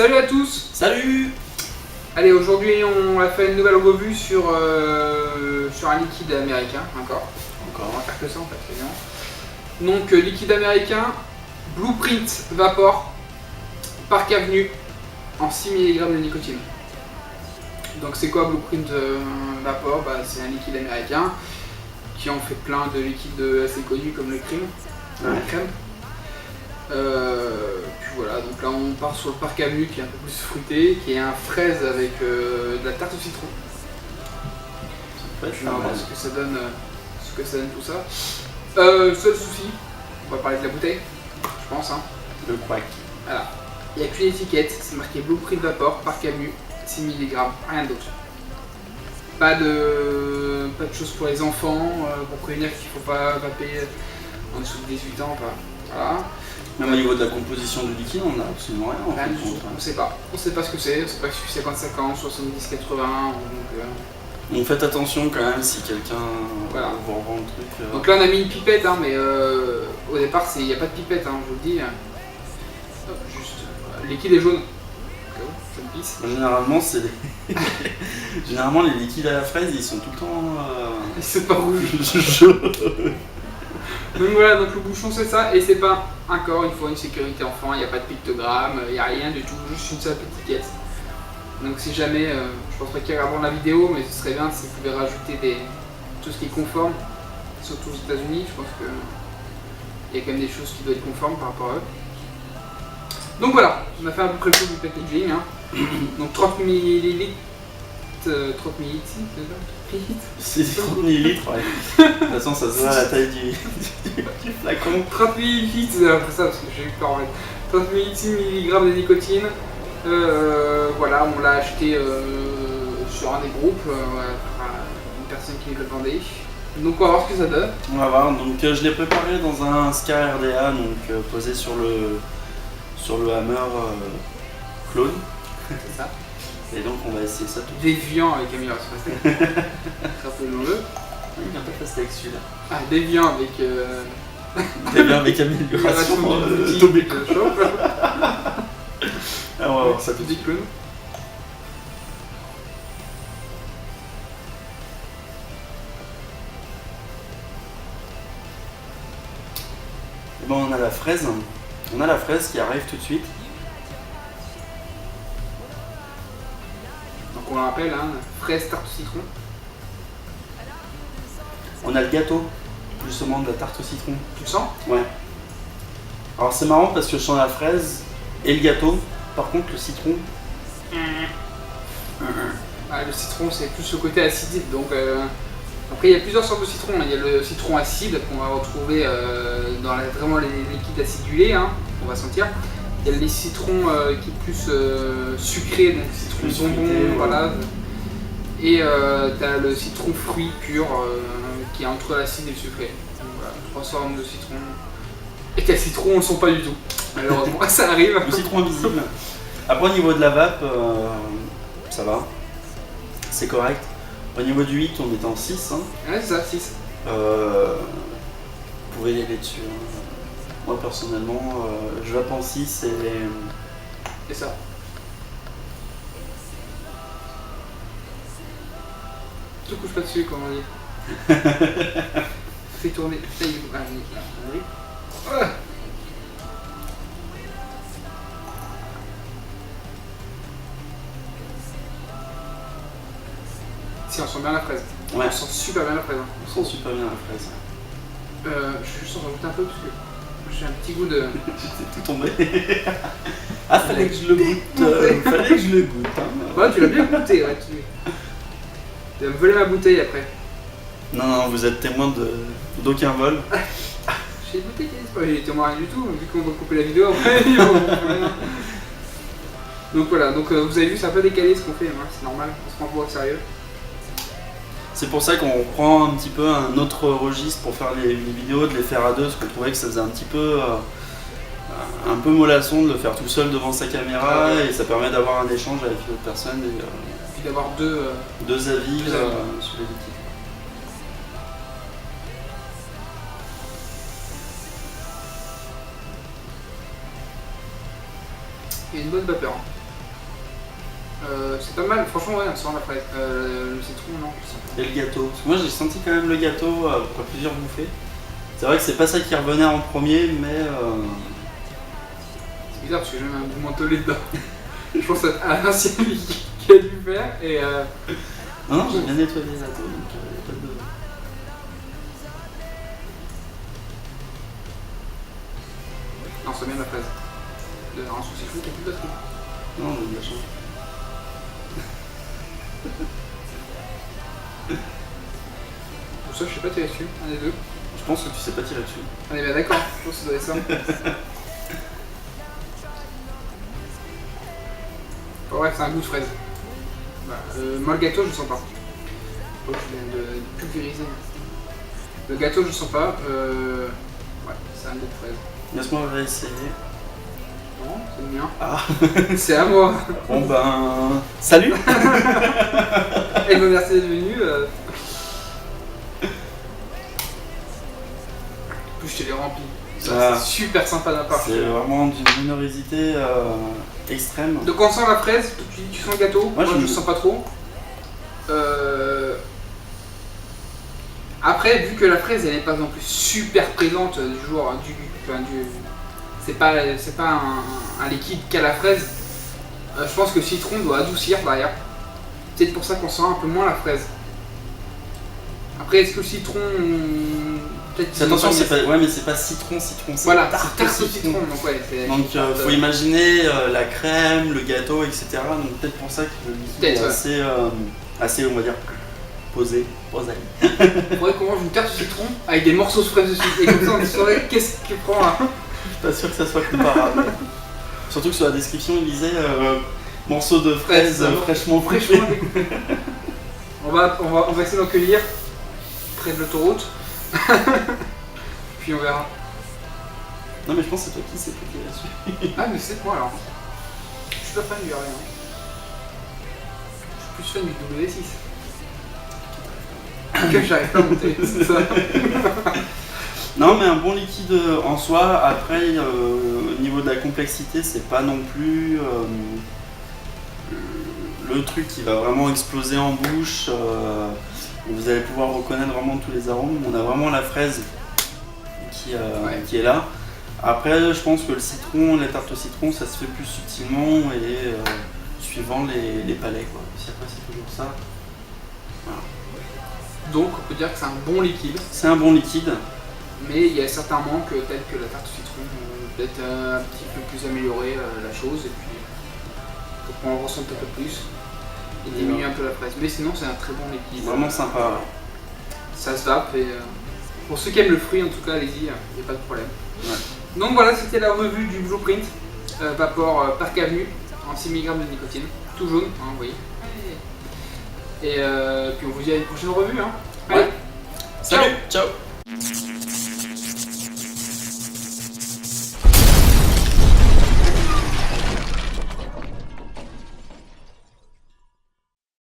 Salut à tous. Salut. Allez, aujourd'hui on a fait une nouvelle revue sur un liquide américain, encore. On va faire que ça en fait, évidemment. Donc liquide américain, Blueprint Vapor, Park Avenue, en 6 mg de nicotine. Donc c'est quoi Blueprint Vapor? C'est un liquide américain qui en fait plein de liquides assez connus comme le crème. La crème. Puis voilà, donc là on part sur le Park Avenue qui est un peu plus fruité, qui est un fraise avec de la tarte au citron. Je vais voir ce que ça donne tout ça. Seul souci, on va parler de la bouteille, je pense. Le quack. Voilà. Il n'y a qu'une étiquette, c'est marqué Blueprint Vapor, Park Avenue, 6 mg, rien d'autre. Pas de choses pour les enfants, pour prévenir qu'il ne faut pas vaper en dessous de 18 ans. Voilà. Même au niveau de la composition du liquide, on n'a absolument rien. Rien du tout, on sait pas. On sait pas ce que c'est, on sait pas si c'est 55 ans, 70, 80. Donc faites attention quand même si quelqu'un vous revend le truc. Donc là on a mis une pipette, mais au départ il n'y a pas de pipette, je vous le dis. Hop, juste, le liquide est jaune. Je me pisse. Généralement, Généralement les liquides à la fraise ils sont tout le temps. Ils sont pas rouges. Donc voilà, donc le bouchon c'est ça, et c'est pas encore une fois une sécurité enfant, il n'y a pas de pictogramme, il n'y a rien du tout, juste une simple étiquette. Donc si jamais, je pense pas qu'il y ait avant la vidéo, mais ce serait bien si vous pouvez rajouter tout ce qui est conforme, surtout aux États-Unis, je pense qu'il y a quand même des choses qui doivent être conformes par rapport à eux. Donc voilà, on a fait à peu près le tour du packaging. Donc 30 ml. 30 ml, c'est 30 ml, ouais. De toute façon, ça se voit à la taille du flacon. 30 ml, c'est après ça parce que j'ai eu peur en fait. 30 ml, 6 mg de nicotine. Voilà, on l'a acheté sur un des groupes, une personne qui le vendait. Donc on va voir ce que ça donne. On va voir, donc je l'ai préparé dans un Scar RDA, donc posé sur le hammer clone. C'est ça. Et donc on va essayer ça tout de suite. Déviant avec amélioration pastèque. Rappelons-le. Il vient pas pastèque celui-là. Ah, déviant avec. Déviant avec amélioration Tobeco. Ah, on va voir ça tout de suite. Clone. Et bon, on a la fraise. On a la fraise qui arrive tout de suite. Donc on le rappelle, fraise tarte au citron. On a le gâteau, justement, de la tarte au citron. Tu le sens? Ouais. Alors c'est marrant parce que je sens la fraise et le gâteau. Par contre, le citron. Le citron, c'est plus le côté acide. Donc après, il y a plusieurs sortes de citron. Il y a le citron acide qu'on va retrouver dans vraiment les liquides acidulés, on va sentir. Il y a les citrons qui est plus sucré, donc citron bonbon, voilà. Et tu as le citron fruit pur qui est entre l'acide et le sucré. Donc voilà, 3 formes de citron. Et quel citron, on ne le sent pas du tout. Malheureusement, ça arrive. Le citron invisible. Après, au niveau de la vape, ça va. C'est correct. Au niveau du 8, on était en 6. Ouais, c'est ça, 6. Vous pouvez y aller dessus. Moi, personnellement, je vape en 6 Et ça. Tu couches pas dessus, comme on dit. Fais tourner. Si, on sent bien la fraise. Ouais. On sent super bien la fraise. On sent super bien la fraise. Je sens rajouter un peu parce que j'ai un petit goût de. J'étais tout tombé. Ah, fallait que je le goûte. Fallait que je le goûte. Ouais, tu l'as bien goûté, ouais. Tu vas me voler ma bouteille après. Non, vous êtes témoin d'aucun vol. J'ai goûté, j'ai témoin rien du tout, vu qu'on va couper la vidéo après. Donc voilà, donc vous avez vu, c'est un peu décalé ce qu'on fait, c'est normal, on se prend pas au sérieux. C'est pour ça qu'on prend un petit peu un autre registre pour faire les vidéos, de les faire à deux, parce qu'on trouvait que ça faisait un peu mollasson de le faire tout seul devant sa caméra, et ça permet d'avoir un échange avec d'autres personnes et puis d'avoir deux avis sur les liquides. Il y a une bonne vapeur. C'est pas mal, franchement, ouais, on sent la fraise. Le citron, non, je sens pas. Et le gâteau. Parce que moi j'ai senti quand même le gâteau après plusieurs bouffées. C'est vrai que c'est pas ça qui revenait en premier, mais C'est bizarre parce que j'ai même un goût mentholé dedans. Je pense à l'ancien qui a dû faire et. non, j'ai bien nettoyé les gâteaux, donc y a pas de. Non, c'est bien la fraise. Un souci fou, t'as plus de batterie. Non, on a de la chance. Pour ça, je sais pas tirer dessus, un des deux. Je pense que tu sais pas tirer dessus. On est bien d'accord, je pense que ça doit être ça. Bon, bref, c'est un goût de fraise. Bah, moi, le gâteau, je le sens pas. Oh, je viens de pulvériser. Le gâteau, je le sens pas. Ouais, c'est un goût de fraise. Laisse-moi réessayer. Non, c'est le mien. Ah. C'est à moi. Bon ben. Salut. Et ben, merci d'être venu. En plus, je te l'ai rempli. Ça, c'est super sympa de ma part. C'est vraiment d'une générosité extrême. Donc on sent la fraise, tu sens le gâteau. Moi je le sens pas trop. Après, vu que la fraise elle n'est pas non plus super présente du jour, c'est pas un liquide qu'a la fraise, je pense que le citron doit adoucir derrière. C'est peut-être pour ça qu'on sent un peu moins la fraise. Après, est-ce que le citron. Attention, c'est pas, ouais, mais c'est pas citron, c'est voilà, tarte au citron. citron. Donc, ouais, donc faut imaginer la crème, le gâteau, etc. Donc peut-être pour ça que le liquide est assez, on va dire, posé. Il faudrait qu'on mange une tarte au citron avec des morceaux de fraise dessus. Et comme ça, on saurait qu'est-ce qu'il prend là. Je suis pas sûr que ça soit comparable. Surtout que sur la description, il disait morceaux de fraises fraîchement découpés. On va essayer d'en cueillir près de l'autoroute. Puis on verra. Non mais je pense que c'est toi qui sais cliquer là-dessus. Ah mais c'est moi alors. Je suis pas fan du rien. Je suis plus fan du W6. Que j'arrive pas à monter, c'est ça. Non mais un bon liquide en soi, après au niveau de la complexité, c'est pas non plus le truc qui va vraiment exploser en bouche. Vous allez pouvoir reconnaître vraiment tous les arômes. On a vraiment la fraise qui est là. Après, je pense que le citron, la tarte au citron, ça se fait plus subtilement et suivant les palais, quoi. Si après, c'est toujours ça. Voilà. Donc, on peut dire que c'est un bon liquide. C'est un bon liquide. Mais il y a certains manques, tels que la tarte au citron, peut-être un petit peu plus améliorer la chose. Et puis, pour qu'on en ressente un peu plus. Et diminuer un peu la fraise. Mais sinon, c'est un très bon liquide. Vraiment sympa. Ça se vape et pour ceux qui aiment le fruit, en tout cas, allez-y, il n'y a pas de problème. Ouais. Donc voilà, c'était la revue du Blueprint Vapor Park Avenue en 6 mg de nicotine, tout jaune, hein, vous voyez. Et puis on vous dit à une prochaine revue. Hein. Ouais. Salut, ciao.